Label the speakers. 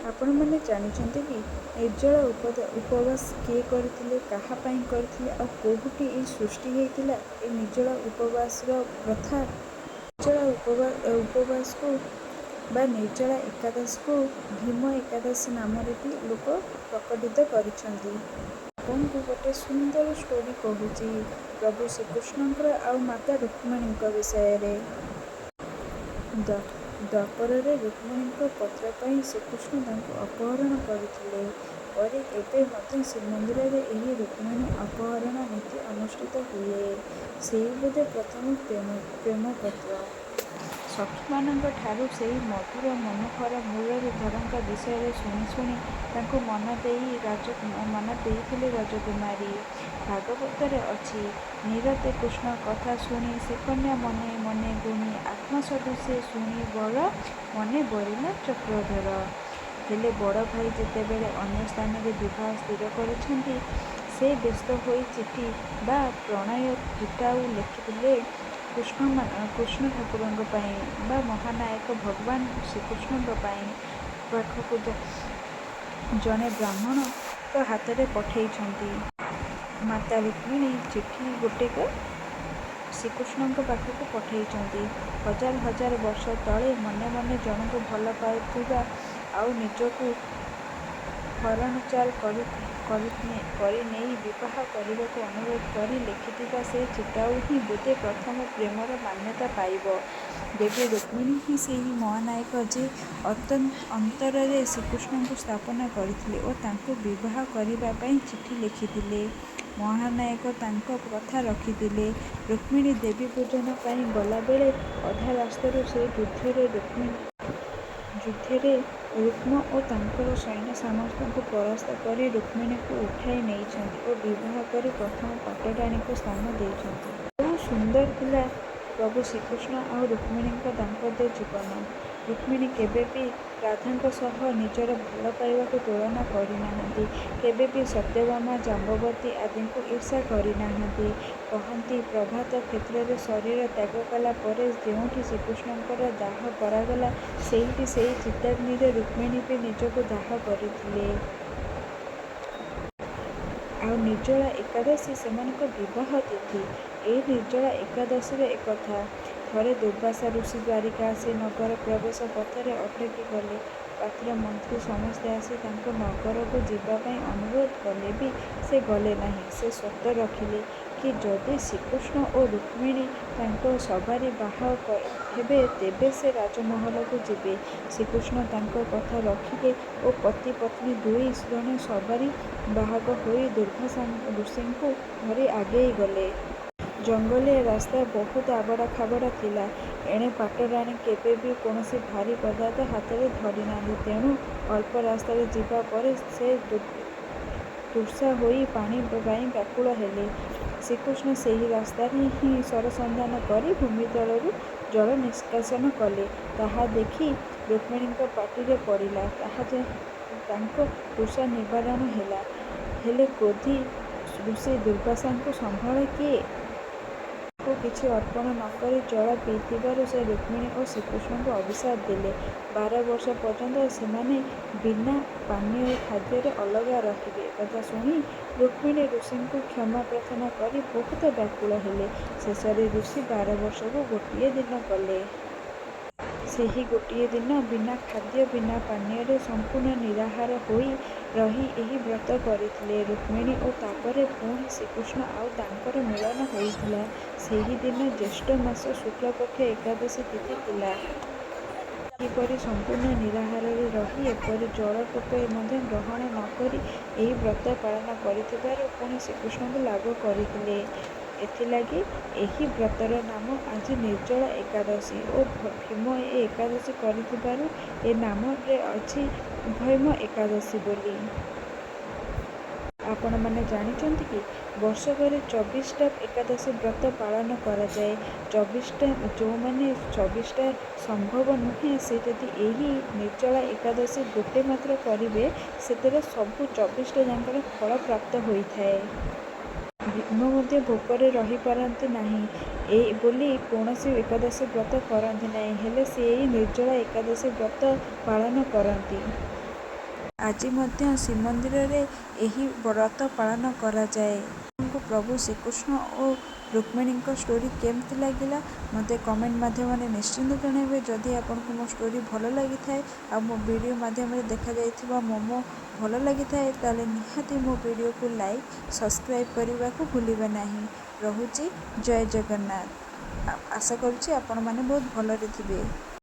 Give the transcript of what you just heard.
Speaker 1: ଆପଣମାନେ ଜାଣିଛନ୍ତି କି ନିର୍ଜଳ ଉପବାସ କିଏ କରିଥିଲେ, କାହା ପାଇଁ କରିଥିଲେ, ଆଉ କେଉଁଠି ଏହି ସୃଷ୍ଟି ହେଇଥିଲା ଏ ନିର୍ଜଳ ଉପବାସର ପ୍ରଥା? ନିର୍ଜଳ ଉପବାସକୁ ବା ନିର୍ଜଳା ଏକାଦଶୀକୁ ଭୀମ ଏକାଦଶୀ ନାମରେ ବି ଲୋକ ପ୍ରକଟିତ କରିଛନ୍ତି। ଆପଣଙ୍କୁ ଗୋଟେ ସୁନ୍ଦର ଷ୍ଟୋରି କହୁଛି ପ୍ରଭୁ ଶ୍ରୀକୃଷ୍ଣଙ୍କର ଆଉ ମାତା ରୁକ୍ମିଣୀଙ୍କ ବିଷୟରେ। ଦ୍ୱାପରରେ ରୁକ୍ମିଣୀଙ୍କ ପତ୍ର ପାଇଁ ଶ୍ରୀକୃଷ୍ଣ ତାଙ୍କୁ ଅପହରଣ କରିଥିଲେ। ପରେ ଏବେ ମଧ୍ୟ ଶ୍ରୀମନ୍ଦିରରେ ଏହି ରୁକ୍ମିଣୀ ଅପହରଣ ନୀତି ଅନୁଷ୍ଠିତ ହୁଏ। ସେହି ବୋଧେ ପ୍ରଥମ ପ୍ରେମପତ୍ର। ସଖୀମାନଙ୍କ ଠାରୁ ସେହି ମଧୁର ମନୋହର ମୁରଲୀଧରଙ୍କ ବିଷୟରେ ଶୁଣି ଶୁଣି ତାଙ୍କୁ ମନ ଦେଇଥିଲେ ରାଜକୁମାରୀ। ଭାଗବତରେ ଅଛି, ନିରତେ କୃଷ୍ଣ କଥା ଶୁଣି ସେ କନ୍ୟା ମନେ ମନେ ଗୁଣି ଆତ୍ମସାଧୁ ସେ ଶୁଣି ବଳ ମନେ ବରିଲା ଚକ୍ରଧର। ହେଲେ ବଡ଼ ଭାଇ ଯେତେବେଳେ ଅନ୍ୟ ସ୍ଥାନରେ ବିବାହ ସ୍ଥିର କରିଛନ୍ତି, ସେ ବ୍ୟସ୍ତ ହୋଇ ଚିଠି ବା ପ୍ରଣୟ ଚିଠାଉ ଲେଖିଥିଲେ କୃଷ୍ଣ ଠାକୁରଙ୍କ ପାଇଁ ବା ମହାନାୟକ ଭଗବାନ ଶ୍ରୀକୃଷ୍ଣଙ୍କ ପାଇଁ। ପାଖକୁ ଜଣେ ବ୍ରାହ୍ମଣଙ୍କ ହାତରେ ପଠେଇଛନ୍ତି। ମାତା ରୁକ୍ମିଣୀ ଚିଠି ଗୋଟିକ ଶ୍ରୀକୃଷ୍ଣଙ୍କ ପାଖକୁ ପଠେଇଛନ୍ତି। ହଜାର ହଜାର ବର୍ଷ ତଳେ ମନେ ମନେ ଜଣକୁ ଭଲ ପାଉଥିବା ଆଉ ନିଜକୁ ହରଣଚାଲ କରିନେଇ ବିବାହ କରିବାକୁ ଅନୁରୋଧ କରି ଲେଖିଥିବା ସେ ଚିଠାଉ ହିଁ ବୋଧେ ପ୍ରଥମ ପ୍ରେମର ମାନ୍ୟତା ପାଇବ। ଦେବୀ ରୁକ୍ମିଣୀ ହିଁ ସେହି ମହାନାୟକ ଯେ ଅନ୍ତରରେ ଶ୍ରୀକୃଷ୍ଣଙ୍କୁ ସ୍ଥାପନା କରିଥିଲେ ଓ ତାଙ୍କୁ ବିବାହ କରିବା ପାଇଁ ଚିଠି ଲେଖିଥିଲେ। ମହାନାୟକ ତାଙ୍କ କଥା ରଖିଥିଲେ। ରୁକ୍ମିଣୀ ଦେବୀ ପୂଜନ ପାଇଁ ଗଲାବେଳେ ଅଧା ରାସ୍ତାରୁ ସେ ଯୁଦ୍ଧରେ ରୁକ୍ମ ଓ ତାଙ୍କର ସୈନ୍ୟ ସମସ୍ତଙ୍କୁ ପରାସ୍ତ କରି ରୁକ୍ମିଣୀକୁ ଉଠାଇ ନେଇଛନ୍ତି ଓ ବିବାହ କରି ପ୍ରଥମ ପାଟରାଣୀକୁ ସ୍ଥାନ ଦେଇଛନ୍ତି। ବହୁ ସୁନ୍ଦର ଥିଲା ପ୍ରଭୁ ଶ୍ରୀକୃଷ୍ଣ ଆଉ ରୁକ୍ମିଣୀଙ୍କ ଦାମ୍ପତ୍ୟ ଜୀବନ। ରୁକ୍ମିଣୀ କେବେ ବି ରାଧାଙ୍କ ସହ ନିଜର ଭଲ ପାଇବାକୁ ତୁଳନା କରିନାହାନ୍ତି। କେବେ ବି ସତ୍ୟଭାମା, ଜାମ୍ବବତୀ ଆଦିଙ୍କୁ ଈର୍ଷା କରିନାହାନ୍ତି। କହନ୍ତି, ପ୍ରଭାତ କ୍ଷେତ୍ରରେ ଶରୀର ତ୍ୟାଗ କଲା ପରେ ଯେଉଁଠି ଶ୍ରୀକୃଷ୍ଣଙ୍କର ଦାହ କରାଗଲା, ସେଇଠି ସେଇ ଚିତାଗ୍ନିରେ ରୁକ୍ମିଣୀ ବି ନିଜକୁ ଦାହ କରିଥିଲେ। ଆଉ ନିର୍ଜଳା ଏକାଦଶୀ ସେମାନଙ୍କ ବିବାହ ତିଥି। ଏହି ନିର୍ଜଳା ଏକାଦଶୀର ଏକଥା। ଥରେ ଦୁର୍ବାସା ଋଷି ଦ୍ୱାରିକା ଆସି ନଗର ପ୍ରବେଶ ପଥରେ ଅଟକି ଗଲେ। ପାତ୍ର ମନ୍ତ୍ରୀ ସମସ୍ତେ ଆସି ତାଙ୍କୁ ନଗରକୁ ଯିବା ପାଇଁ ଅନୁରୋଧ କଲେ ବି ସେ ଗଲେ ନାହିଁ। ସେ ସର୍ତ୍ତ ରଖିଲେ କି ଯଦି ଶ୍ରୀକୃଷ୍ଣ ଓ ରୁକ୍ମିଣୀ ତାଙ୍କ ସବାରି ବାହା ହେବେ ତେବେ ସେ ରାଜମହଲକୁ ଯିବେ। ଶ୍ରୀକୃଷ୍ଣ ତାଙ୍କ କଥା ରଖିଲେ ଓ ପତି ପତ୍ନୀ ଦୁଇ ଜଣ ସବାରି ବାହକ ହୋଇ ଦୁର୍ବାସା ଋଷିଙ୍କୁ ଧରି ଆଗେଇ ଗଲେ। ଜଙ୍ଗଲିଆ ରାସ୍ତା ବହୁତ ଆବଡ଼ା ଖାବଡ଼ା ଥିଲା। ଏଣେ ପାଟରାଣୀ କେବେ ବି କୌଣସି ଭାରୀ ପଦାର୍ଥ ହାତରେ ଧରିନାହାନ୍ତି। ତେଣୁ ଅଳ୍ପ ରାସ୍ତାରେ ଯିବା ପରେ ସେ ତୁର୍ଷା ହୋଇ ପାଣି ପାଇଁ ବ୍ୟାକୁଳ ହେଲେ। ଶ୍ରୀକୃଷ୍ଣ ସେହି ରାସ୍ତାରେ ହିଁ ସରସନ୍ଧାନ କରି ଭୂମିତଳରୁ ଜଳ ନିଷ୍କାସନ କଲେ। ତାହା ଦେଖି ରୁକ୍ମିଣୀଙ୍କ ପାଟିରେ ପଡ଼ିଲା। ତାଙ୍କ ତୃଷା ନିବାରଣ ହେଲା। ହେଲେ କ୍ରୋଧୀ ଋଷି ଦୁର୍ବାସାଙ୍କୁ ସମ୍ଭାଳେ କିଏ? ତାଙ୍କୁ କିଛି ଅର୍ପଣ ନ କରି ଜଳ ପିଇଥିବାରୁ ସେ ରୁକ୍ମିଣୀ ଓ ଶ୍ରୀକୃଷ୍ଣଙ୍କୁ ଅଭିଶାପ ଦେଲେ। 12 ବର୍ଷ ପର୍ଯ୍ୟନ୍ତ ସେମାନେ ବିନା ପାନୀୟ ଓ ଖାଦ୍ୟରେ ଅଲଗା ରହିବେ। ଏକଥା ଶୁଣି ରୁକ୍ମିଣୀ ଋଷିଙ୍କୁ କ୍ଷମା ପ୍ରାର୍ଥନା କରି ବହୁତ ବ୍ୟାକୁଳ ହେଲେ। ଶେଷରେ ଋଷି 12 ବର୍ଷକୁ ଗୋଟିଏ ଦିନ କଲେ। ସେହି ଗୋଟିଏ ଦିନ ବିନା ଖାଦ୍ୟ ବିନା ପାନୀୟରେ ସମ୍ପୂର୍ଣ୍ଣ ନିରାହାର ହୋଇ ରହି ଏହି ବ୍ରତ କରିଥିଲେ ରୁକ୍ମିଣୀ ଓ ତାପରେ ପୁଣି ଶ୍ରୀକୃଷ୍ଣ ଆଉ ତାଙ୍କର ମିଳନ ହୋଇଥିଲା। ସେହି ଦିନ ଜ୍ୟେଷ୍ଠ ମାସ ଶୁକ୍ଳପକ୍ଷ ଏକାଦଶୀ ତିଥି ଥିଲା। ଏହିପରି ସମ୍ପୂର୍ଣ୍ଣ ନିରାହାରରେ ରହି ଏପରି ଜଳ ଟୋପାଏ ମଧ୍ୟ ଗ୍ରହଣ ନ କରି ଏହି ବ୍ରତ ପାଳନ କରିଥିବାରୁ ପୁଣି ଶ୍ରୀକୃଷ୍ଣଙ୍କୁ ଲାଭ କରିଥିଲେ। ଏଥିଲାଗି ଏହି ବ୍ରତର ନାମ ଆଜି ନିର୍ଜଳା ଏକାଦଶୀ ଓ ଭୀମ ଏ ଏକାଦଶୀ କରିଥିବାରୁ ଏ ନାମରେ ଅଛି ଭୈମ ଏକାଦଶୀ ବୋଲି। ଆପଣମାନେ ଜାଣିଛନ୍ତି କି ବର୍ଷକରେ 24ଟା ଏକାଦଶୀ ବ୍ରତ ପାଳନ କରାଯାଏ। ଯେଉଁମାନେ 24ଟା ସମ୍ଭବ ନୁହେଁ ସେ ଯଦି ଏହି ନିର୍ଜଳା ଏକାଦଶୀ ଗୋଟେ ମାତ୍ର କରିବେ ସେଥିରେ ସବୁ 24ଟା ଯାକର ଫଳ ପ୍ରାପ୍ତ ହୋଇଥାଏ। ଭୀମ ମଧ୍ୟ ଭୋକରେ ରହିପାରନ୍ତି ନାହିଁ ବୋଲି କୌଣସି ଏକାଦଶୀ ବ୍ରତ କରନ୍ତି ନାହିଁ। ହେଲେ ସେ ଏହି ନିର୍ଜଳା ଏକାଦଶୀ ବ୍ରତ ପାଳନ କରନ୍ତି। ଆଜି ମଧ୍ୟ ଶ୍ରୀମନ୍ଦିରରେ ଏହି ବ୍ରତ ପାଳନ କରାଯାଏ। ଆପଣଙ୍କୁ ପ୍ରଭୁ ଶ୍ରୀକୃଷ୍ଣ ଓ ରୁକ୍ମିଣୀଙ୍କ ଷ୍ଟୋରି କେମିତି ଲାଗିଲା ମୋତେ କମେଣ୍ଟ ମାଧ୍ୟମରେ ନିଶ୍ଚିନ୍ତ ଜଣାଇବେ। ଯଦି ଆପଣଙ୍କୁ ମୋ ଷ୍ଟୋରି ଭଲ ଲାଗିଥାଏ ଆଉ ମୋ ଭିଡ଼ିଓ ମାଧ୍ୟମରେ ଦେଖାଯାଇଥିବା ମୋମୋ ଭଲ ଲାଗିଥାଏ ତାହେଲେ ନିହାତି ମୋ ଭିଡ଼ିଓକୁ ଲାଇକ୍ ସବସ୍କ୍ରାଇବ୍ କରିବାକୁ ଭୁଲିବେ ନାହିଁ। ରହୁଛି ଜୟ ଜଗନ୍ନାଥ। ଆଶା କରୁଛି ଆପଣମାନେ ବହୁତ ଭଲରେ ଥିବେ।